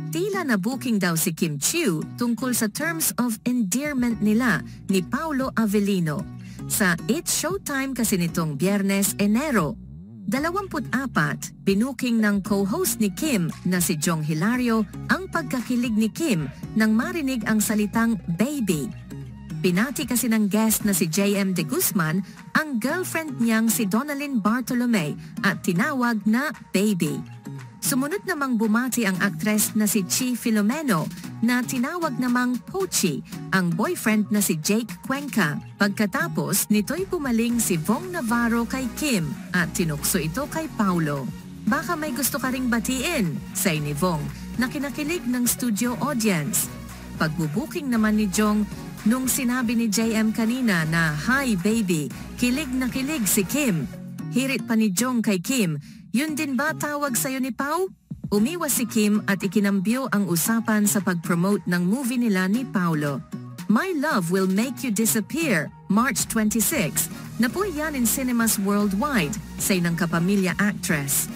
Tila na booking daw si Kim Chiu tungkol sa terms of endearment nila ni Paolo Avellino. Sa It's Showtime kasi nitong Biyernes, Enero 24, binuking ng co-host ni Kim na si Jong Hilario ang pagkakilig ni Kim nang marinig ang salitang baby. Binati kasi ng guest na si JM De Guzman ang girlfriend niyang si Donalyn Bartolome at tinawag na baby. Sumunod namang bumati ang aktres na si Chi Filomeno na tinawag namang Pochi ang boyfriend na si Jake Cuenca. Pagkatapos nito'y pumaling si Vong Navarro kay Kim at tinukso ito kay Paolo. Baka may gusto ka ring batiin, say ni Vong na kinakilig ng studio audience. Pagbubuking naman ni Jong nung sinabi ni JM kanina na hi baby, kilig na kilig si Kim. Hirit pa ni Jong kay Kim, yun din ba tawag sa'yo ni Pao? Umiwas si Kim at ikinambyo ang usapan sa pag-promote ng movie nila ni Paolo. My Love Will Make You Disappear, March 26, na po yan in cinemas worldwide, say ng kapamilya actress.